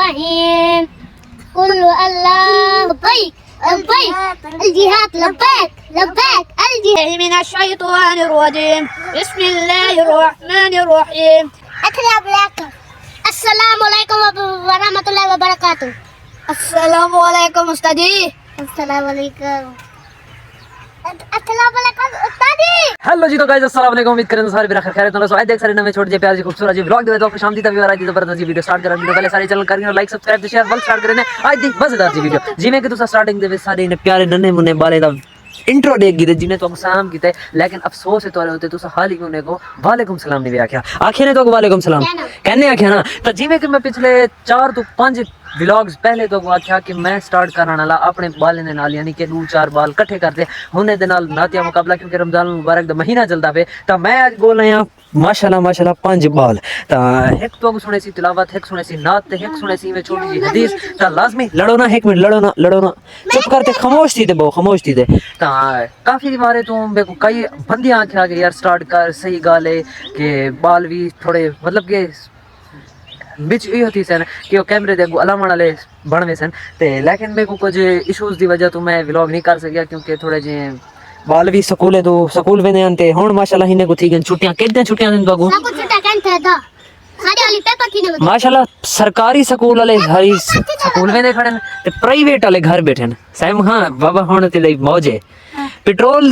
الرحيم قل الله لبيك لبيك الجهاد لبيك لبيك الجهاد من الشيطان الرجيم بسم الله الرحمن الرحيم السلام عليكم ورحمة الله وبركاته السلام عليكم استاذي السلام عليكم السلام عليكم استاذي हेलो जी तो गाइस अस्सलाम वालेकुम उम्मीद करें सारे मेरा खैर तो सो आज देख सारे नवे छोटे जे प्यारे खूबसूरत जी व्लॉग दे तो खुश आमदीद अभी आज जबरदस्त जी वीडियो स्टार्ट करें वीडियो पहले सारे चैनल करके लाइक सब्सक्राइब ते शेयर बल स्टार्ट करें आज दी मजेदार जी वीडियो जिवें कि तुसा स्टार्टिंग दे सारे ने प्यारे नन्हे मुन्ने बाले दा इंट्रो देख गिते जिन्हें तो सलाम कीते लेकिन अफसोस है तोरे होते तुसा हाल ही कोने को वालेकुम सलाम नहीं आख्या आखे ने तो वालेकुम सलाम कहने आख्या ना तो जिवें कि मैं पिछले 4 तो 5 व्लॉग्स पहले तो आख्या कि मैं स्टार्ट करने वाला अपने बाले दे नाल यानी कि 2-4 बाल इकट्ठे करते हुने दे नाल नातिया मुकाबला क्योंकि रमजान मुबारक दा महीना चलदा पे तो मैं आज बोल रहा हूं माशाल्लाह माशाल्लाह 5 बाल ता एक तो सुने सी तिलावत एक सुने सी नात ते एक सुने सी में छोटी सी हदीस ता लाजमी लड़ो ना 1 मिनट लड़ो ना चुप करते खामोश थी ते बहु खामोश थी ते ता काफी बारे तो मेरे को कई बंदियां आख्या कि यार स्टार्ट कर सही गाल है कि बाल भी थोड़े मतलब के बिच ये होती सन कि वो कैमरे दे अलामण वाले बनवे सन ते लेकिन मेरे को कुछ इश्यूज दी वजह तो मैं व्लॉग नहीं कर सकिया क्योंकि थोड़े जे बाल भी स्कूल है तो स्कूल वेंदे हन ते हुन माशाल्लाह इने को थी गन छुट्टियां कितने छुट्टियां दिन बागू सब कुछ छुट्टा कैन थे दा सारे वाली पेपर की ने माशाल्लाह सरकारी स्कूल वाले हरी स्कूल वेंदे खड़न ते प्राइवेट वाले घर बैठन साइम हां बाबा हुन ते लई मौजे पेट्रोल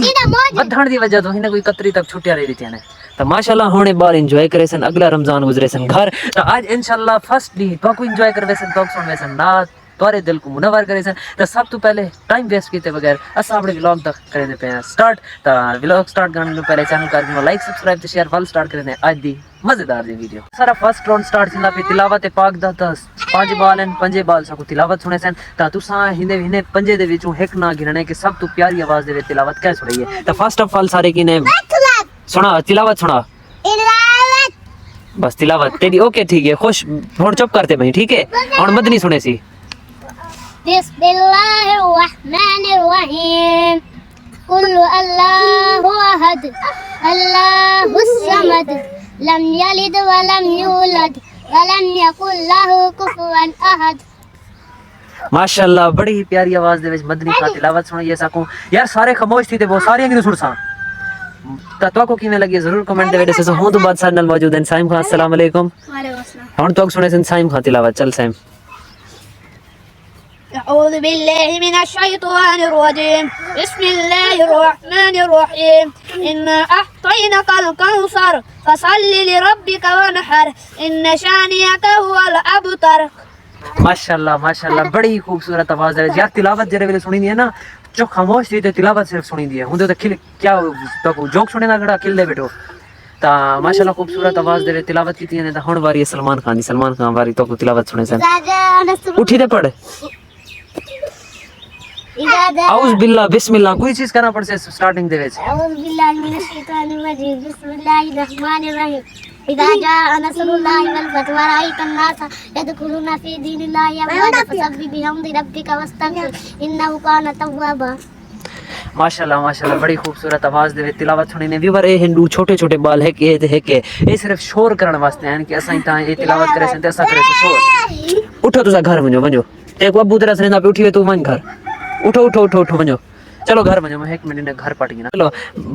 वधण दी वजह तो हिने कोई 31 तक छुट्टियां रही थी ने तो माशाल्लाह होने बार एंजॉय करे सन अगला रमजान गुजरे सन घर तो आज इंशाल्लाह फर्स्ट डी तो को एंजॉय करवे सन तो सुनवे सन ना तोरे दिल को मुनव्वर करे सन तो सब तो पहले टाइम वेस्ट कीते बगैर असा अपने व्लॉग तक करे दे पे स्टार्ट तो व्लॉग स्टार्ट करने से पहले चैनल कर दो लाइक सब्सक्राइब ते शेयर फल स्टार्ट करे आज दी मजेदार दी वीडियो सारा फर्स्ट राउंड स्टार्ट सिंदा पे तिलावत पाक दा 5 बाल एंड 5 बाल सको तिलावत सुने सन ता तुसा हिने पंजे दे विचों एक ना गिनने के सब तो प्यारी आवाज दे तिलावत कै सुनाई है तो फर्स्ट ऑफ ऑल सारे की ने सुना तिलावत सुना बस तिलावत तेरी ओके ठीक है खुश थोड़ा चुप करते भाई ठीक है और मदनी सुने सी बिस्मिल्लाहिर्रहमानिर्रहीम कुल अल्लाहु अहद अल्लाहुस समद लम यलिद व लम यूलद व लम यकुल लहू कुफुवन अहद माशाल्लाह बड़ी ही प्यारी आवाज दे विच मदनी का तिलावत सुनाई सको यार सारे खामोश थी थे वो सारे की सुन सा तो को किਵੇਂ लगी जरूर कमेंट दे वैसे हो तो बात सारे नाल मौजूद हैं साइम खान अस्सलाम वालेकुम वालेकुम अस्सलाम हुन तो सुने सन साइम खान तिलावत चल साइम أعوذ بالله من الشيطان الرجيم بسم الله الرحمن الرحيم إنا أعطيناك الكوثر فصل لربك وانحر إن شانئك هو الأبتر माशाल्लाह बड़ी खूबसूरत आवाज है यार तिलावत जरे वेले सुनी दी है ना जो खामोश थी ते तिलावत सिर्फ सुनी दी है हुंदे तो खिल क्या तो जोक सुने ना खड़ा खिल दे बैठो ता माशाल्लाह खूबसूरत आवाज दे तिलावत की थी ने हुन वारी सलमान खान वारी तो तिलावत सुने सन उठी दे पढ़ औज बिल्लाह बिस्मिल्लाह कोई चीज करना पड़ से स्टार्टिंग दे विच औज बिल्लाह मिनश शैतानिर रजीम बिस्मिल्लाहिर रहमानिर रहीम इदा जाअ नसरुल्लाहि वल फतह व रअयतन नास यदखुलूना फी दीनिल्लाहि अफवाजा फसब्बिह बिहम्दि रब्बिका वस्तगफिर इन्नहु काना तव्वाबा माशाल्लाह बड़ी खूबसूरत आवाज दे तिलावत सुनी ने व्यूअर ए हिंदू छोटे बाल है के ये सिर्फ शोर करने वास्ते हैं कि असा ता ये तिलावत करे से ऐसा करे शोर उठो तुसा घर वणो एक अबू तेरा सने पे उठी तू मन घर उठो वणो चलो घर वणो मैं 1 मिनट घर पटी ना चलो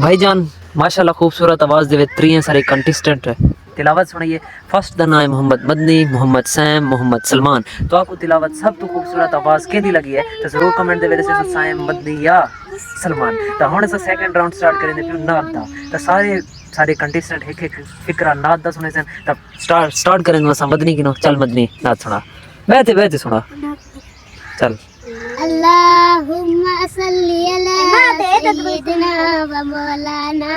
भाईजान माशाल्लाह खूबसूरत आवाज दे 3 सारे कंटेस्टेंट तिलावत सुनाइए फर्स्ट दा नाम मोहम्मद मदनी मोहम्मद सैम मोहम्मद सलमान तो आपको तिलावत सब तो खूबसूरत आवाज केदी लगी है तो जरूर कमेंट दे वैसे सैम मदनी या सलमान तो हुन से सेकंड राउंड स्टार्ट करेंगे फिर नाद दा तो सारे कंटेस्टेंट एक फिक्रा नाद दा सुने सन तब स्टार्ट करेंगे सा मदनी की नो चल मदनी नाद सुना बैठे सुना चल अल्लाहुम्मा सल्ली अला सय्यिदिना व मौलाना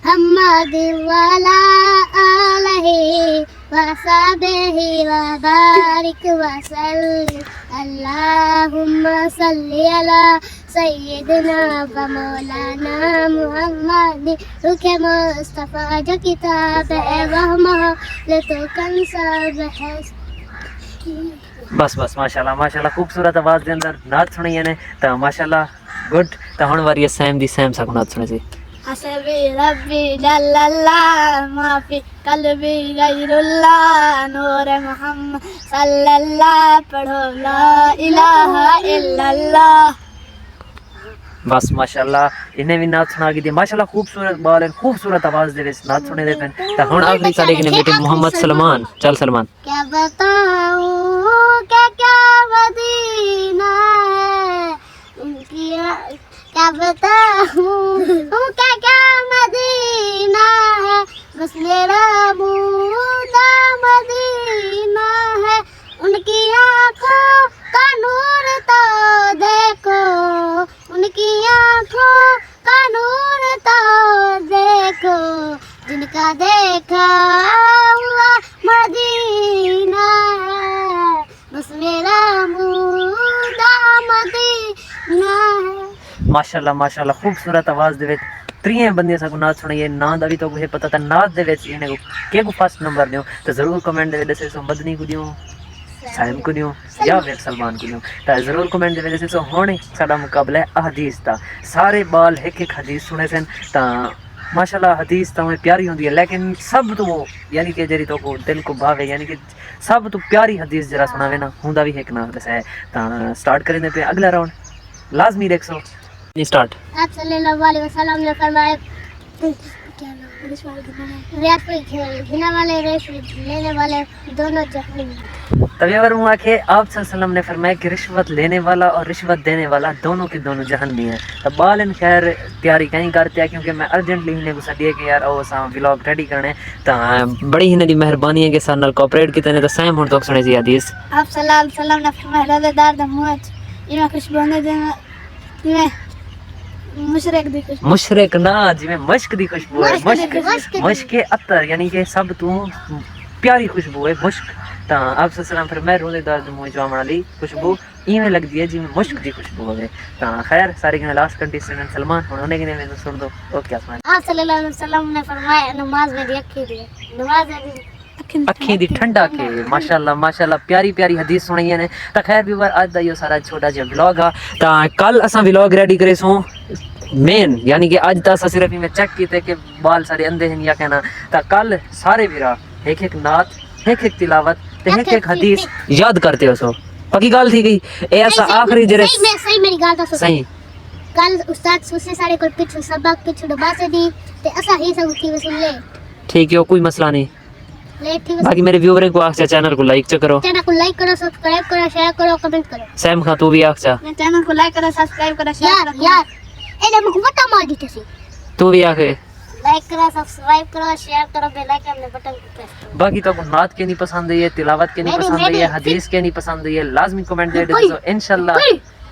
मुहम्मद व अला आलिहि व सहबिहि व बारिक व सल्लिम अल्लाहुम्मा सल्ली अला सय्यिदिना व मौलाना मुहम्मद रुके मुस्तफा जो किताब है वह तो कंसब है बस माशाल्लाह खूबसूरत आवाज दे अंदर नाच सुनी है ने तो माशाल्लाह गुड तो हुन वारी सैम दी सैम सा नाच सुने सी حسبي ربي جل الله ما في قلبي غير الله نور محمد صلی اللہ پڑھو لا الہ الا اللہ. بس ماشاءاللہ انہیں بھی نعت سنا کی دی ماشاءاللہ خوبصورت بال ہیں خوبصورت آواز دے وچ نعت سنے دے پن تے ہن آخری سارے کنے بیٹے محمد سلمان چل سلمان کیا بتاؤں کیا مدینہ ہے ان کی کیا بتاؤں کیا مدینہ ہے بس میرا مردہ مدینہ ہے ان کی آنکھوں کا نور تو دیکھو ان کی آنکھوں کا نور تو دیکھو جن کا دیکھا ہوا مدینہ ہے بس میرا مردہ مدینہ ہے. ماشاءاللہ ماشاءاللہ خوبصورت آواز دے وچ تریے بندے سا کو نعت سنائیے نا دا بھی تو کوئی پتہ تا نعت دے وچ انہیں کے کو فرسٹ نمبر دیو تے ضرور کمنٹ دے وچ دسو مدنی کو دیو سائم کو دیو یا پھر سلمان کو دیو تے ضرور کمنٹ دے وچ دسو ہن ساڈا مقابلہ ہے احادیث دا سارے بال ایک ایک حدیث سنے سن تا ماشاءاللہ حدیث تو پیاری ہوندی ہے لیکن سب تو یعنی کہ جری تو کو دل کو بھاوے یعنی کہ سب تو پیاری حدیث جرا سناوے نا ہوندا بھی ایک نام دسے تا سٹارٹ کریں دے پہ اگلا راؤنڈ لازمی دیکھ سو اسٹارٹ. آپ صلی اللہ علیہ وسلم نے فرمایا گھنا والے رشوت لینے والے دونوں جہنم. تبھی اگر ہوں کہ آپ صلی اللہ علیہ وسلم نے فرمایا کہ رشوت لینے والا اور رشوت دینے والا دونوں کے دونوں جہنمی ہیں. تو بالن خیر تیاری کہیں کرتے ہیں کیونکہ میں ارجنٹلی ہی نے گسا دیے کہ یار او سا ولاگ ریڈی کرنے تو بڑی ہی دی مہربانی ہے کہ سارے نال کوپریٹ کیتے نے تو سیم ہن تو سنے سی حدیث. آپ صلی اللہ علیہ وسلم نے فرمایا روزے دار دا منہ یہ خوشبو نے دینا مشرق دی خوشبو مشرق نہ جی میں مشک دی خوشبو ہے مشک عطر یعنی کہ سب تو پیاری خوشبو ہے مشک. تا آپ صلی اللہ علیہ وسلم فرمایا روزے دار دے منہ جوان والی خوشبو ایویں لگدی ہے جی میں مشک دی خوشبو ہوے. تا خیر سارے کنے لاسٹ کنٹیسٹنٹ سلمان ہن انہیں کنے میں سن دو اوکے اسمان. آپ صلی اللہ علیہ وسلم نے فرمایا نماز میں اکھی دی نماز میں اکھی دی ٹھنڈا کے ماشاءاللہ ماشاءاللہ پیاری پیاری حدیث سنائی نے. تا خیر ویور اج دا یہ سارا چھوٹا جہا ولاگ ہے. تا کل اساں ولاگ ریڈی کرے سو مین یعنی کہ اج تا صرف میں چیک کیتے کہ بال سارے اندھے ہیں یا کہنا. تا کل سارے ویرا ایک ایک نعت ایک ایک تلاوت تے ایک ایک حدیث یاد کرتے ہو سو پکی گل تھی گئی اے اسا آخری جڑے صحیح میری گل تو صحیح کل استاد سوسے سارے کو پیچھے سبق پیچھے ڈبا سے دی تے اسا ہی سب کی وسل لے ٹھیک ہے کوئی مسئلہ نہیں. باقی میرے ویوریں کو آخچا چینل کو لائک کرو چینل کو لائک کرو سبسکرائب کرو شیئر کرو کمنٹ کرو. سیم خان تو بھی آخچا چینل کو لائک کرو سبسکرائب کرو شیئر کرو. یار اے مکو بٹا مار دی تسی تو بھی آخے لائک کرو سبسکرائب کرو شیئر کرو بیل آئکن میں بٹن کو پریس کرو. باقی تو نعت کے نہیں پسند ہے تلاوت کے نہیں پسند ہے حدیث کے نہیں پسند ہے لازمی کمنٹ دے دو انشاءاللہ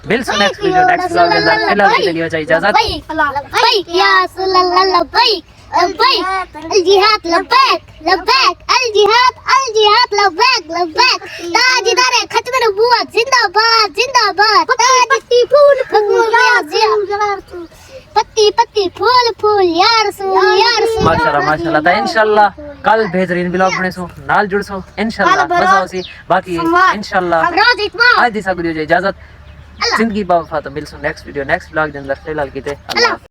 مل سو نیکسٹ ویڈیو نیکسٹ ولاگ کے اندر. فی الحال کے لیے چاہیے اجازت. لبیک یا رسول اللہ لبیک لبیک الجہاد لبیک لبیک الجہاد الجہاد لبیک لبیک تاجدار ختم نبوت زندہ باد زندہ باد پتی پھول پھول پتی پتی پھول پھول یا رسول ماشاءاللہ ماشاءاللہ تا انشاءاللہ کل بہترین ولاگ بنے سو نال جڑ سو انشاءاللہ مزہ ہوسی. باقی انشاءاللہ آج دی سا ویڈیو اجازت زندگی با وفا تو مل سو نیکسٹ ویڈیو نیکسٹ ولاگ دے اندر. فی الحال کیتے اللہ